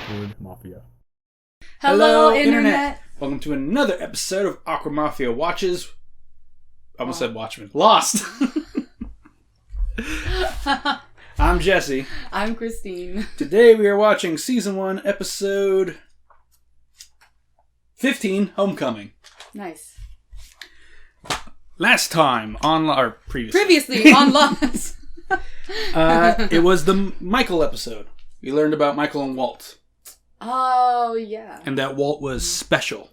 Awkward Mafia. Hello, Internet! Welcome to another episode of Awkward Mafia Watches. I almost said Watchmen. Lost! I'm Jesse. I'm Kristine. Today we are watching Season 1, Episode 15, Homecoming. Nice. Last time on... or Previously on Lost. It was the Michael episode. We learned about Michael and Walt. Oh, yeah. And that Walt was special.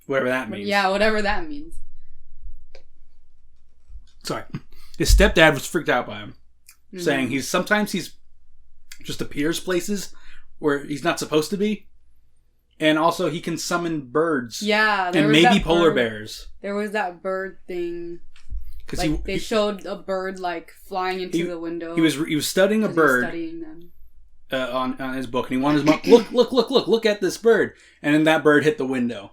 Whatever that means. Yeah, whatever that means. Sorry. His stepdad was freaked out by him. Saying sometimes he's just appears places where he's not supposed to be. And also he can summon birds. Yeah. And maybe polar bears. There was that bird thing. Like they showed a bird like flying into the window. He was studying a bird. Studying them. On his book, and he wanted his mom, look at this bird. And then that bird hit the window.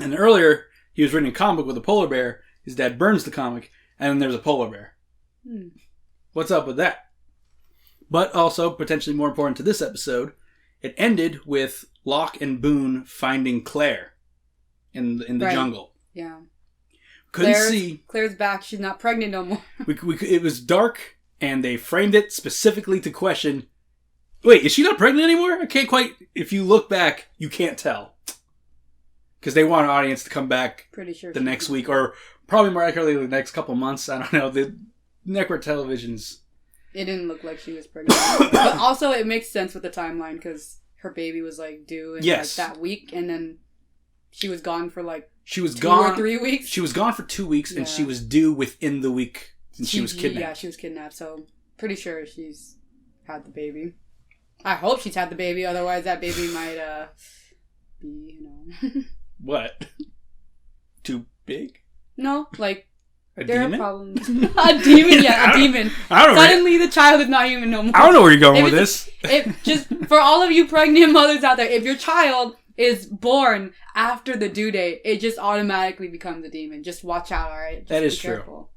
And earlier, he was reading a comic with a polar bear. His dad burns the comic, and then there's a polar bear. What's up with that? But also, potentially more important to this episode, it ended with Locke and Boone finding Claire in the jungle. Yeah. Claire's back. She's not pregnant no more. It was dark, and they framed it specifically to question, wait, is she not pregnant anymore? I can't quite... If you look back, you can't tell. Because they want an audience to come back Pretty sure the next week, or probably more accurately the next couple months. I don't know. The network televisions... It didn't look like she was pregnant. But also, it makes sense with the timeline, because her baby was, like, due in like, that week, and then she was gone for, like, Two or 3 weeks? She was gone for 2 weeks, and she was due within the week, and she was kidnapped. Yeah, she was kidnapped, so pretty sure she's had the baby. I hope she's had the baby, otherwise that baby might, be, What? Too big? No, like, there are problems. A demon, yeah, a demon. I don't know. Suddenly the child is not human no more. I don't know where you're going with this. Just, for all of you pregnant mothers out there, if your child is born after the due date, it just automatically becomes a demon. Just watch out, alright? That is true.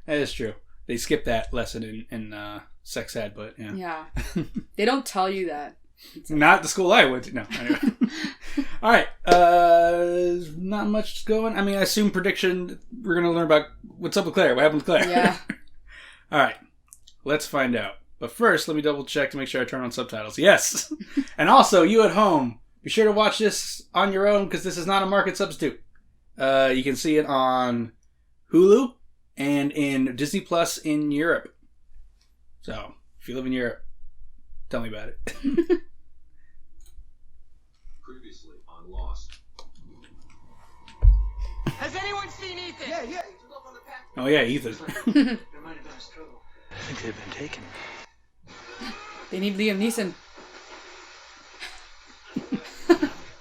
That is true. They skipped that lesson in sex ed, but yeah. Yeah. They don't tell you that. Not the school I went to. No. Anyway. Alright. Not much going. I mean, I assume prediction, we're going to learn about what's up with Claire. What happened with Claire? Yeah. Alright. Let's find out. But first, let me double check to make sure I turn on subtitles. Yes! And also, you at home, be sure to watch this on your own because this is not a market substitute. You can see it on Hulu and in Disney Plus in Europe. So, if you live in Europe, tell me about it. Previously on Lost. Has anyone seen Ethan? Yeah. Oh yeah, Ethan. There might have been a struggle. I think they've been taken. They need Liam Neeson.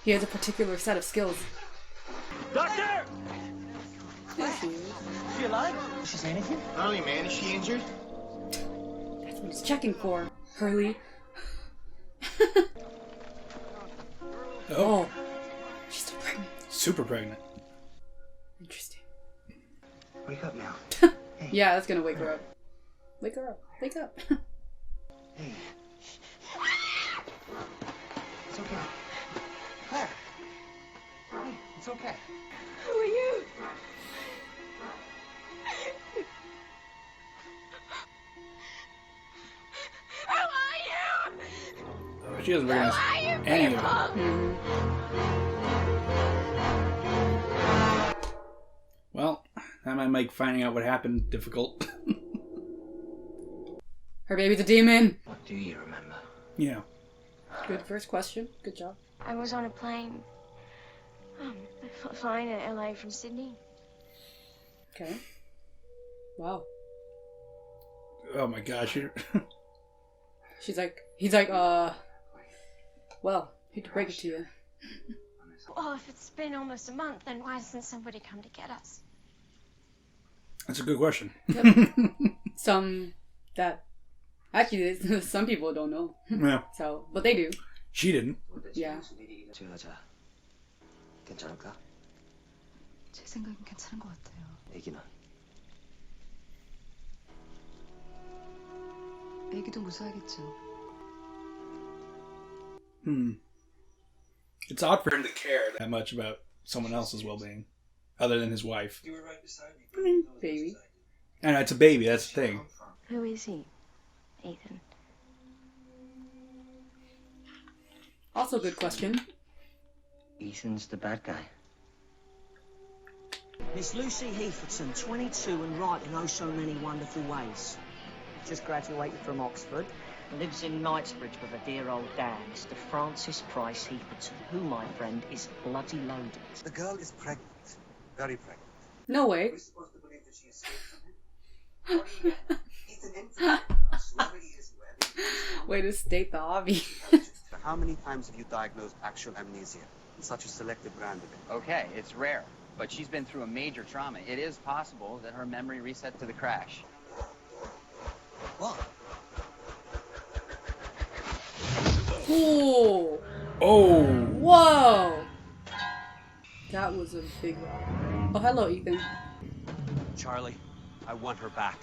He has a particular set of skills. Doctor! There she is. Is she alive? Did she say anything? Not only man, is she injured? That's what he's checking for, Hurley. Oh. She's still pregnant. Super pregnant. Interesting. Wake up now. Hey. Yeah, that's gonna wake her up. Wake her up. Wake up. Hey. It's okay. Claire. Hey, it's okay. Who are you? Who are you? She doesn't recognize any of them. Well, that might make finding out what happened difficult. Her baby's a demon. What do you remember? Yeah. Good first question. Good job. I was on a plane. Flying to LA from Sydney. Okay. Wow. Oh my gosh. He's like, well, hate to break it to you. Well, if it's been almost a month, then why hasn't somebody come to get us? That's a good question. Some people don't know. Yeah. So, but they do. She didn't. Yeah. 여자 괜찮을까? 제 생각엔 괜찮은 것 같아요. 애기는? 애기도 무사하겠죠. It's odd for him to care that much about someone else's well-being, other than his wife. You were right beside me. I mean, baby. I know, it's a baby, that's the thing. Who is he, Ethan? Also, good question. Ethan's the bad guy. Miss Lucy Heatherton, 22 and right in oh so many wonderful ways. Just graduated from Oxford. Lives in Knightsbridge with a dear old dad, Mr. Francis Price Heatherton, who, my friend, is bloody loaded. The girl is pregnant. Very pregnant. No way. We're supposed to believe that she escaped from him. What do you get? He's an infant. Whoever he is, wherever he is. Way to state the hobby. How many times have you diagnosed actual amnesia? In such a selective brand of it. Okay, it's rare, but she's been through a major trauma. It is possible that her memory reset to the crash. What? Ooh. Oh! Whoa! That was a big rock. Oh, hello, Ethan. Charlie, I want her back.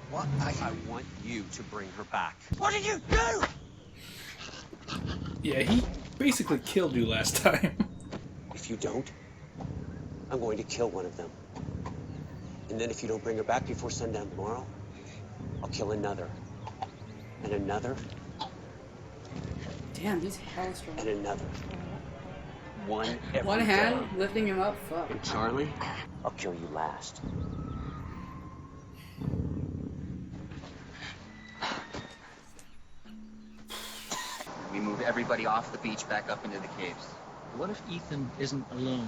What? I want you to bring her back. What did you do? Yeah, he basically killed you last time. If you don't, I'm going to kill one of them. And then if you don't bring her back before sundown tomorrow, I'll kill another. And another. Damn, he's hella strong. And another. One every One hand day. lifting him up. Fuck. And Charlie, I'll kill you last. We move everybody off the beach back up into the caves. What if Ethan isn't alone?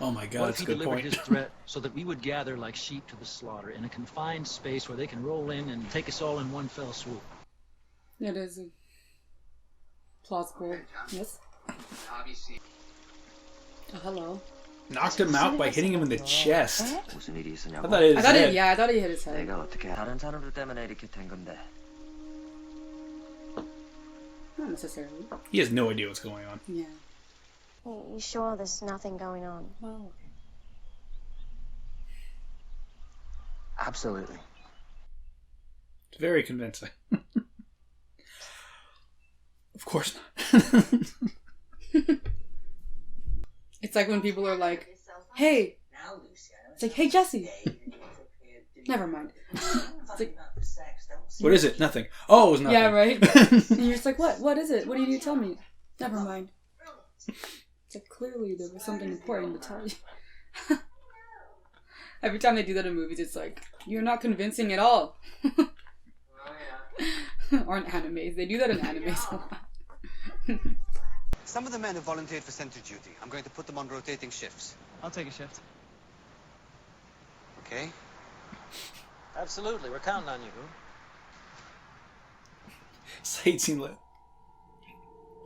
Oh my god, What that's if a he good delivered point. his threat so that we would gather like sheep to the slaughter in a confined space where they can roll in and take us all in one fell swoop? It is plausible. Yes. Obviously. Oh, hello. Knocked him out by hitting him in the chest. 무슨 일이 I 있었냐고. thought it was head. I thought he hit his head. 내가 어떻게 다른 사람들 때문에 이렇게 된 건데. Not necessarily. He has no idea what's going on. Yeah. You sure there's nothing going on? Well, Absolutely. It's very convincing. Of course not. it's like when people are like, "Hey," it's like, "Hey, Jesse." Never mind. It's like, What is it? Nothing. Oh, it was nothing. yeah, right. And you're just like, "What? What is it? What do you need to tell me?" Never mind. It's like clearly there was something important to tell you. Every time they do that in movies, it's like, you're not convincing at all. Or in animes. They do that in animes a lot. Some of the men have volunteered for sentry duty. I'm going to put them on rotating shifts. I'll take a shift. Okay? Absolutely, we're counting on you. Slade seemed like...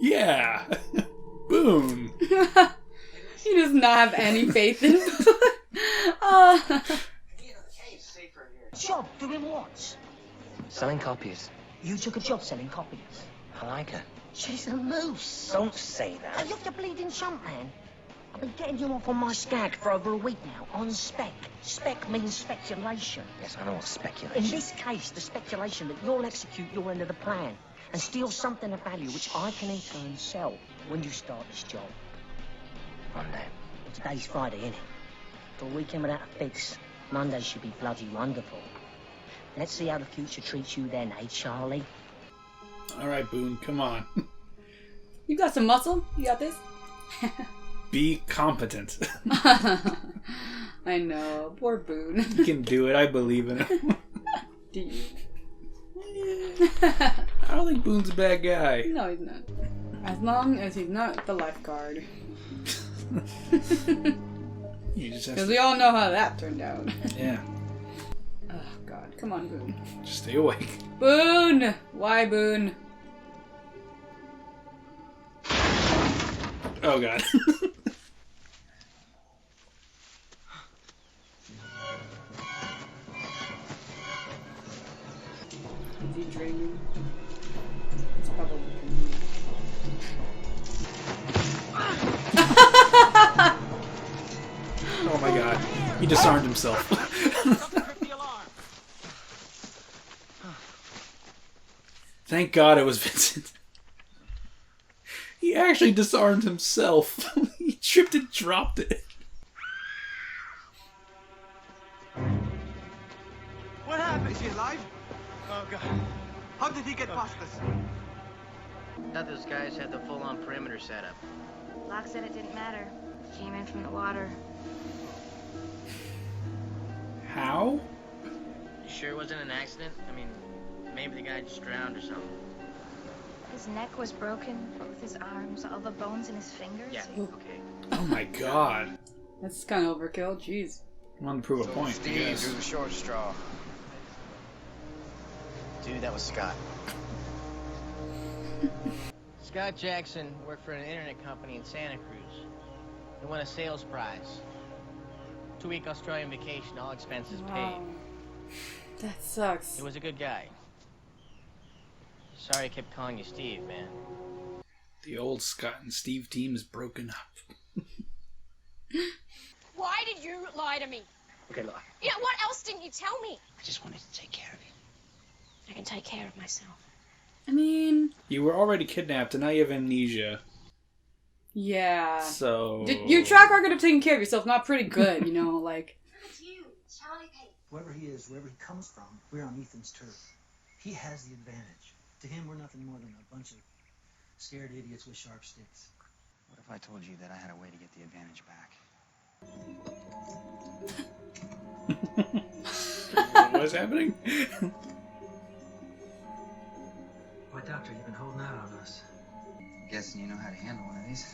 Yeah! Boom! He does not have any faith in Job doing what? Selling copies. You took a job selling copies. I like her. She's a moose. Don't say Are that. you off your bleeding chump, man? I've been getting you off on my skag for over a week now, on spec. Spec means speculation. Yes, I know what speculation. In this case, the speculation that you'll execute your end of the plan and steal something of value which I can in turn sell when you start this job. Monday. Well, today's Friday, innit? For a weekend without a fix, Monday should be bloody wonderful. Let's see how the future treats you then, eh, Charlie? Alright, Boone, come on. You got some muscle? You got this? Be competent. I know. Poor Boone. He can do it. I believe in him. Do you? I don't think Boone's a bad guy. No, he's not. As long as he's not the lifeguard. You just have Because to... we all know how that turned out. Yeah. Oh, God. Come on, Boone. Just stay awake. Boone! Why, Boone? Oh, God. Is he dreaming? It's probably dreaming. Oh, my God. He disarmed himself. Thank God it was Vincent. He actually disarmed himself. He tripped and dropped it. What happened? Is he alive? Oh, God. How did he get past us? Thought those guys had the full-on perimeter setup. Locke said it didn't matter. Came in from the water. How? You sure it wasn't an accident? I mean, maybe the guy just drowned or something. His neck was broken, both his arms, all the bones in his fingers. Yeah, okay. Oh my god. That's kind of overkill. Jeez. I wanted to prove a point. Steve drew the short straw. Dude, that was Scott. Scott Jackson worked for an internet company in Santa Cruz. He won a sales prize. 2-week Australian vacation, all expenses paid. That sucks. He was a good guy. Sorry I kept calling you Steve, man. The old Scott and Steve team is broken up. Why did you lie to me? Okay, look. You know, what else didn't you tell me? I just wanted to take care of you. I can take care of myself. I mean... You were already kidnapped and now you have amnesia. Yeah. So... Your track record of taking care of yourself not pretty good, you know, like... It's you, Charlie Pate. Whoever he is, wherever he comes from, we're on Ethan's turf. He has the advantage. To him, we're nothing more than a bunch of scared idiots with sharp sticks. What if I told you that I had a way to get the advantage back? What's happening? Why, Doctor, you've been holding out on us. Guessing you know how to handle one of these.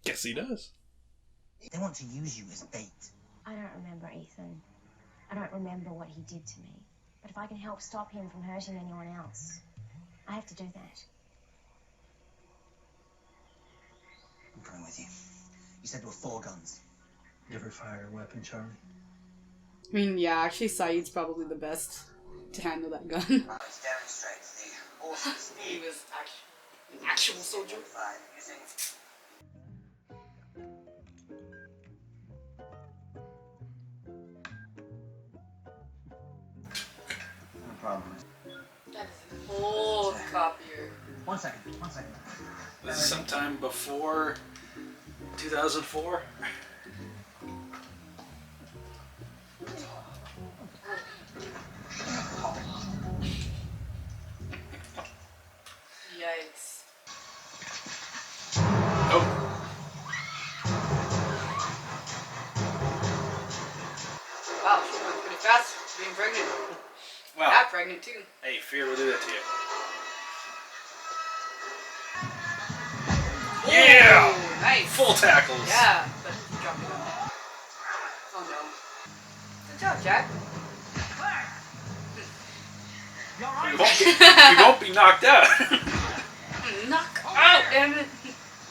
Guess he does. They want to use you as bait. I don't remember Ethan. I don't remember what he did to me. But if I can help stop him from hurting anyone else, I have to do that. I'm coming with you. You said there were 4 guns. You ever fire a weapon, Charlie? I mean, yeah, actually, Saeed's probably the best to handle that gun. Let's demonstrate the awesome He was an actual soldier. using... No problem. That is an old copier. One second. This is sometime before 2004. Yikes. Oh. Wow, she went pretty fast being pregnant. Wow. Not pregnant, too. Hey, fear will do that to you. Yeah! Oh, nice. Full tackles. Yeah, but he dropped it on. Oh no. Good job, Jack. You won't be knocked out. Knock out, damn it.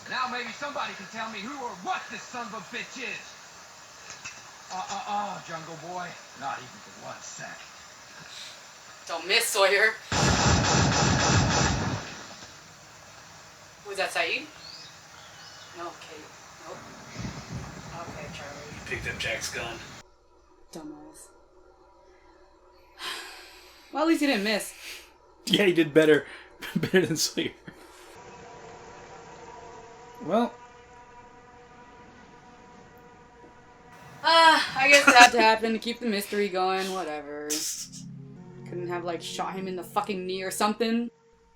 Now maybe somebody can tell me who or what this son of a bitch is. Jungle Boy. Not even for 1 sec. Don't miss, Sawyer. Was that Saeed? No, Kate. Nope. Okay, Charlie. Picked up Jack's gun. Dumbass. Well, at least he didn't miss. Yeah, he did better. Better than Sawyer. Well. I guess that had to happen to keep the mystery going, whatever. Couldn't have, like, shot him in the fucking knee or something?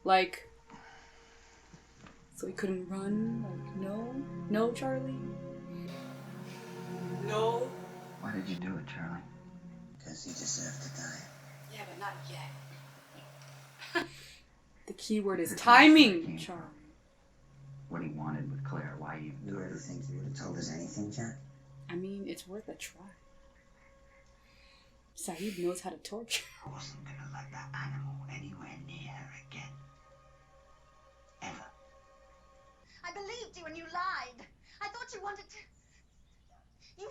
Like... So he couldn't run? Like, no? No, Charlie? No? Why did you do it, Charlie? Because he deserved to die. Yeah, but not yet. The key word is timing, Charlie. What he wanted with Claire, why you... You really think he would have told us anything, Jack? I mean, it's worth a try. Saeed knows how to torture. I wasn't gonna let that animal anywhere near her again. Ever. I believed you and you lied. I thought you wanted to... You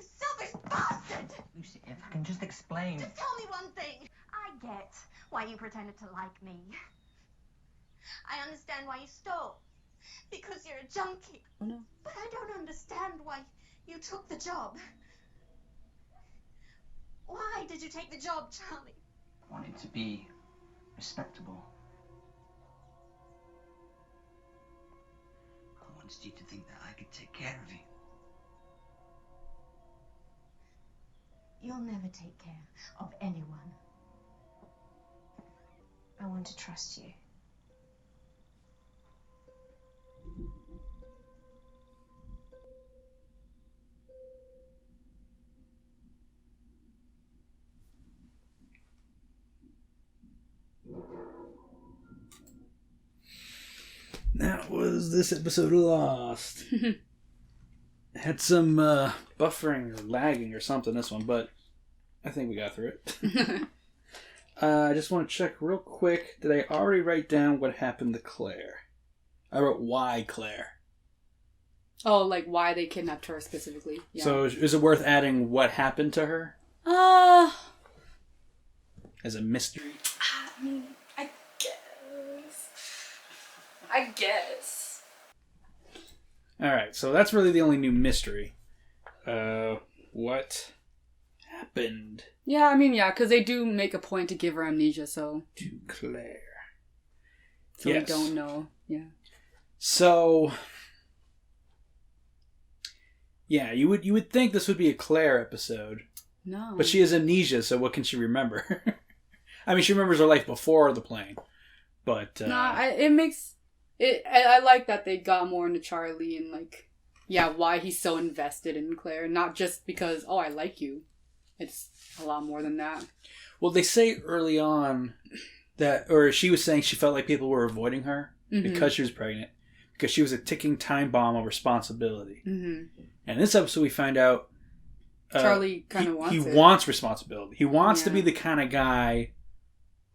selfish bastard! Lucy, if I can just explain. Just tell me one thing. I get why you pretended to like me. I understand why you stole. Because you're a junkie. Oh no. But I don't understand why you took the job. Why did you take the job, Charlie? I wanted to be respectable. I wanted you to think that I could take care of you. You'll never take care of anyone. I want to trust you. That was this episode of Lost. Had some buffering or lagging or something this one, but I think we got through it. I just want to check real quick. Did I already write down what happened to Claire? I wrote why Claire. Oh, like why they kidnapped her specifically. Yeah. So is it worth adding what happened to her? As a mystery? I mean, I guess. Alright, so that's really the only new mystery. What happened? Yeah, I mean, yeah, because they do make a point to give her amnesia, so... To Claire. So yes. We don't know, yeah. So... Yeah, you would think this would be a Claire episode. No. But she has amnesia, so what can she remember? I mean, she remembers her life before the plane. But... it makes... I like that they got more into Charlie and, like... Yeah, why he's so invested in Claire. Not just because, oh, I like you. It's a lot more than that. Well, they say early on that... Or she was saying she felt like people were avoiding her because she was pregnant. Because she was a ticking time bomb of responsibility. Mm-hmm. And in this episode, we find out... Charlie kind of wants it. He wants responsibility. He wants to be the kind of guy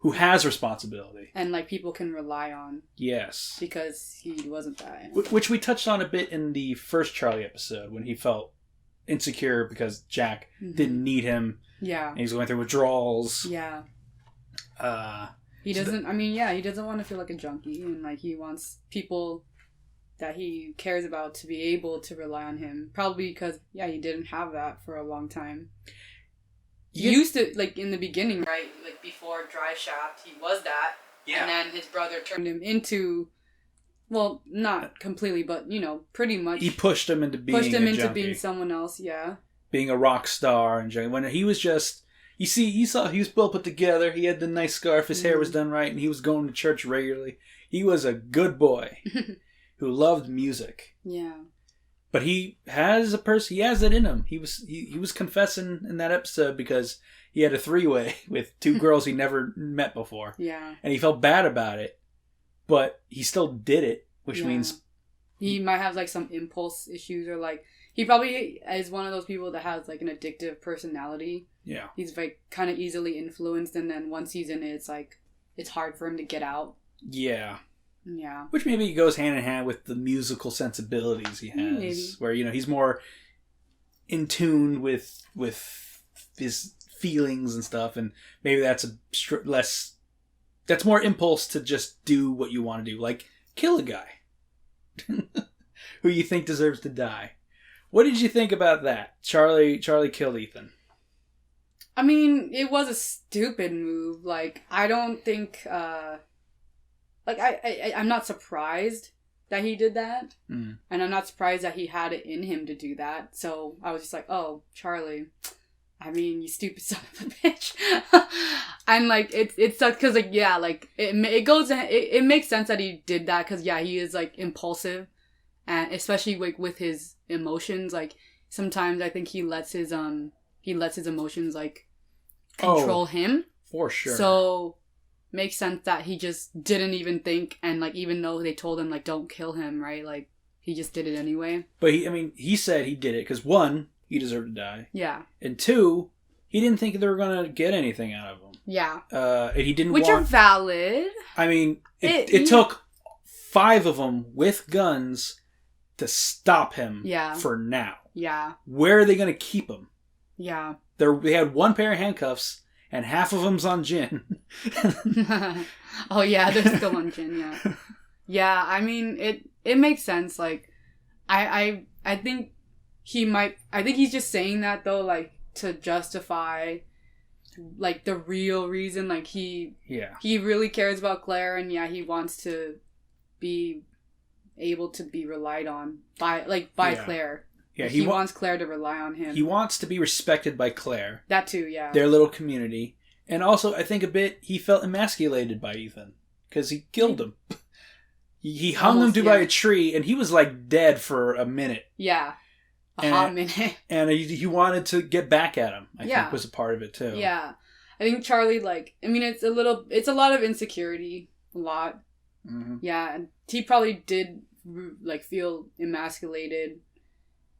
who has responsibility. And, like, people can rely on. Yes. Because he wasn't that. Which we touched on a bit in the first Charlie episode when he felt insecure because Jack didn't need him. Yeah. And he's going through withdrawals. Yeah. He doesn't, he doesn't want to feel like a junkie. And, like, he wants people that he cares about to be able to rely on him. Probably because, he didn't have that for a long time. He used to, like, in the beginning, right? Like, before Drive Shaft, he was that. Yeah. And then his brother turned him into, well, not completely, but, pretty much. He pushed him into being a junkie. Being someone else, yeah. Being a rock star and junkie. When he was just, you saw he was well put together. He had the nice scarf. His hair was done right. And he was going to church regularly. He was a good boy who loved music. Yeah. But he has it in him. He was confessing in that episode because he had a 3-way with 2 girls he never met before. Yeah. And he felt bad about it, but he still did it, which means... He might have, like, some impulse issues or, like... He probably is one of those people that has, like, an addictive personality. Yeah. He's, like, kind of easily influenced, and then once he's in it, it's, like, it's hard for him to get out. Yeah. Yeah. Which maybe goes hand in hand with the musical sensibilities he has. Maybe. Where, he's more in tune with his feelings and stuff. And maybe that's that's more impulse to just do what you want to do. Like, kill a guy who you think deserves to die. What did you think about that? Charlie killed Ethan. I mean, it was a stupid move. Like, I don't think... Like, I'm not surprised that he did that. And I'm not surprised that he had it in him to do that. So I was just like, oh, Charlie, I mean, you stupid son of a bitch. And, like, it sucks because, like, yeah, like, it makes sense that he did that because, yeah, he is, like, impulsive. And especially, like, with his emotions. Like, sometimes I think he lets his emotions, like, control him. For sure. So... makes sense that he just didn't even think, and, like, even though they told him, like, don't kill him, right? Like, he just did it anyway. But he said he did it because 1, he deserved to die. Yeah. And 2, he didn't think they were going to get anything out of him. Yeah. And he didn't Which are valid. I mean, it took 5 of them with guns to stop him for now. Yeah. Where are they going to keep him? Yeah. They had 1 pair of handcuffs. And half of them's on gin. Oh, yeah, they're still on gin, yeah. Yeah, I mean, it makes sense. Like, I think I think he's just saying that though, like, to justify, like, the real reason. Like, he really cares about Claire, and he wants to be able to be relied on by Claire. Yeah, he wants Claire to rely on him. He wants to be respected by Claire. That too, yeah. Their little community. And also, I think a bit, he felt emasculated by Ethan. Because he killed him. He hung him by a tree, and he was, like, dead for a minute. Yeah. A hot minute. And he wanted to get back at him, I think was a part of it, too. Yeah. I think Charlie, like, I mean, it's a lot of insecurity. A lot. Mm-hmm. Yeah, and he probably did, like, feel emasculated.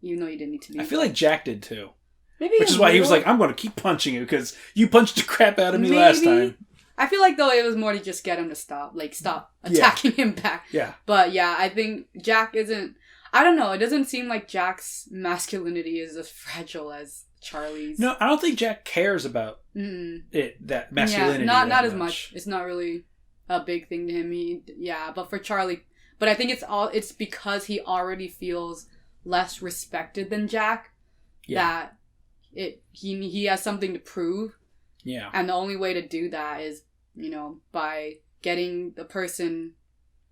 Even though he didn't need to be. I feel like Jack did too. Maybe. Which is why he was like, I'm going to keep punching you because you punched the crap out of me last time. I feel like, though, it was more to just get him to stop attacking him back. Yeah. But, yeah, I think Jack isn't... I don't know. It doesn't seem like Jack's masculinity is as fragile as Charlie's. No, I don't think Jack cares about that masculinity. Yeah, not as much. It's not really a big thing to him. But for Charlie... But I think it's because he already feels less respected than Jack, that he has something to prove. Yeah. And the only way to do that is, by getting the person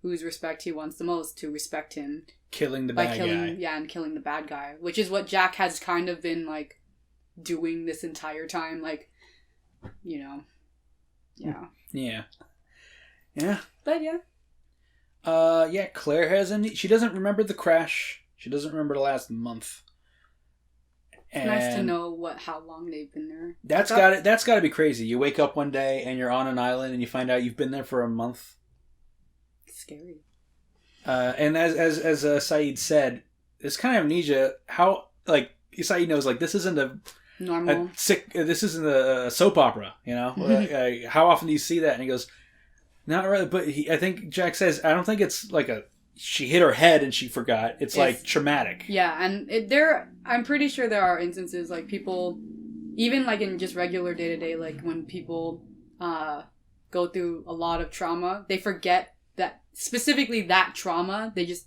whose respect he wants the most to respect him. Killing the bad guy. Yeah, and killing the bad guy. Which is what Jack has kind of been, like, doing this entire time. Like, Yeah. Yeah. Yeah. But, yeah. Claire has she doesn't remember the crash. She doesn't remember the last month. It's nice to know how long they've been there. That's got to be crazy. You wake up one day and you're on an island and you find out you've been there for a month. It's scary. And as Saeed said, it's kind of amnesia. How, like, Saeed knows, like, this isn't normal. This isn't a soap opera. How often do you see that? And he goes, not really. But I think Jack says, I don't think it's like she hit her head and she forgot. It's like traumatic. Yeah, and I'm pretty sure there are instances like people, even like in just regular day to day, like when people go through a lot of trauma, they forget that specifically that trauma, it's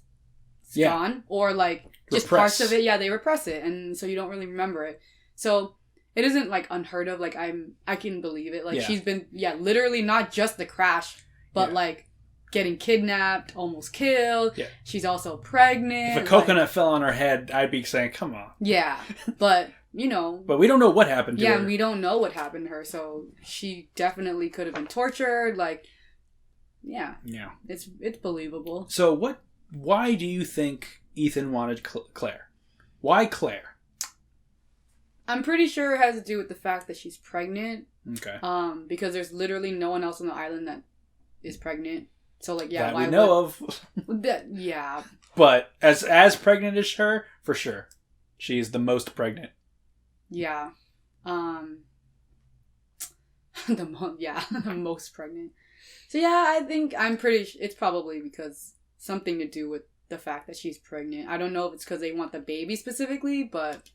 gone, or like just parts of it. Yeah, they repress it, and so you don't really remember it. So it isn't like unheard of. Like I can believe it. Like she's been literally not just the crash, but like getting kidnapped, almost killed. Yeah. She's also pregnant. If a coconut fell on her head, I'd be saying, come on. Yeah. But, But we don't know what happened to her. Yeah, and we don't know what happened to her. So she definitely could have been tortured. Like, yeah. Yeah. It's believable. So why do you think Ethan wanted Claire? Why Claire? I'm pretty sure it has to do with the fact that she's pregnant. Okay. Because there's literally no one else on the island that is pregnant. So, like, that we know of. Yeah. But as pregnant as her, for sure. She is the most pregnant. Yeah. The most pregnant. So, yeah, I think it's probably because something to do with the fact that she's pregnant. I don't know if it's because they want the baby specifically, but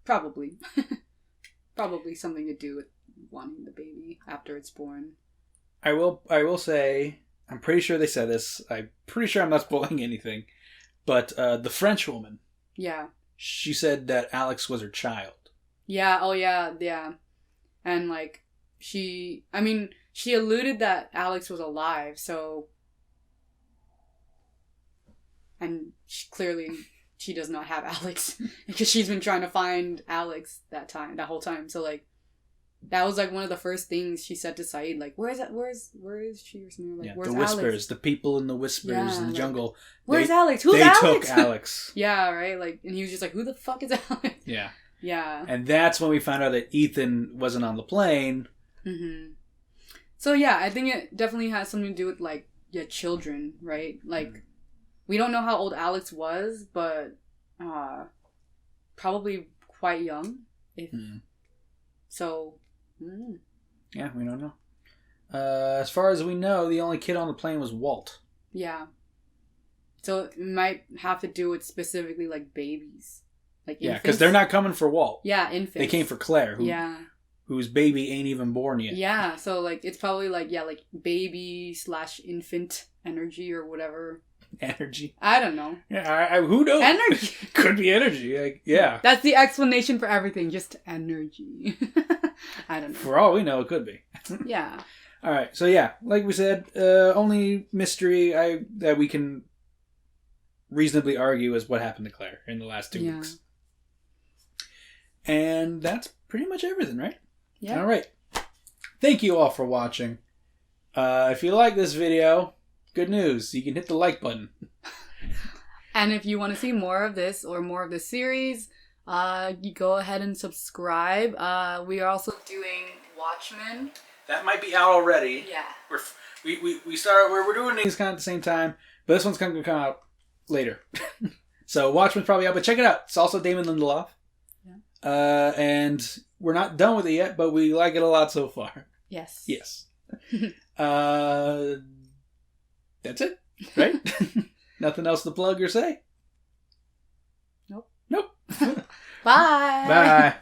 probably. Probably something to do with wanting the baby after it's born. I will say, I'm pretty sure they said this. I'm pretty sure I'm not spoiling anything. But the French woman. Yeah. She said that Alex was her child. Yeah. Oh, yeah. Yeah. And, like, she alluded that Alex was alive, so... And clearly, she does not have Alex. Because she's been trying to find Alex that whole time. So, like, that was, like, one of the first things she said to Saeed. Like, where is she? Or something like, where's the whispers. Alex? The people in the whispers in the jungle. Where's Alex? Who's Alex? They took Alex. Yeah, right? Like, and he was just like, who the fuck is Alex? Yeah. Yeah. And that's when we found out that Ethan wasn't on the plane. Mm-hmm. So, yeah, I think it definitely has something to do with, like, children, right? Like, we don't know how old Alex was, but probably quite young. So... Yeah, we don't know. As far as we know, the only kid on the plane was Walt. Yeah. So it might have to do with specifically, like, babies. Like, yeah, because they're not coming for Walt. Yeah, infants. They came for Claire. whose baby ain't even born yet. Yeah, so like it's probably like baby / infant energy or whatever. Energy. I don't know. Yeah, who knows? Energy. Could be energy. Like, yeah. That's the explanation for everything. Just energy. I don't know. For all we know, it could be. Yeah. All right. So yeah, like we said, only mystery that we can reasonably argue is what happened to Claire in the last 2 weeks. And that's pretty much everything, right? Yeah. All right. Thank you all for watching. If you like this video, good news. You can hit the like button. And if you want to see more of this or more of this series, you go ahead and subscribe. We are also doing Watchmen. That might be out already. Yeah. We're doing these kind of at the same time, but this one's going to come out later. So Watchmen's probably out, but check it out. It's also Damon Lindelof. Yeah. And we're not done with it yet, but we like it a lot so far. Yes. Yes. That's it, right? Nothing else to plug or say? Nope. Nope. Bye. Bye.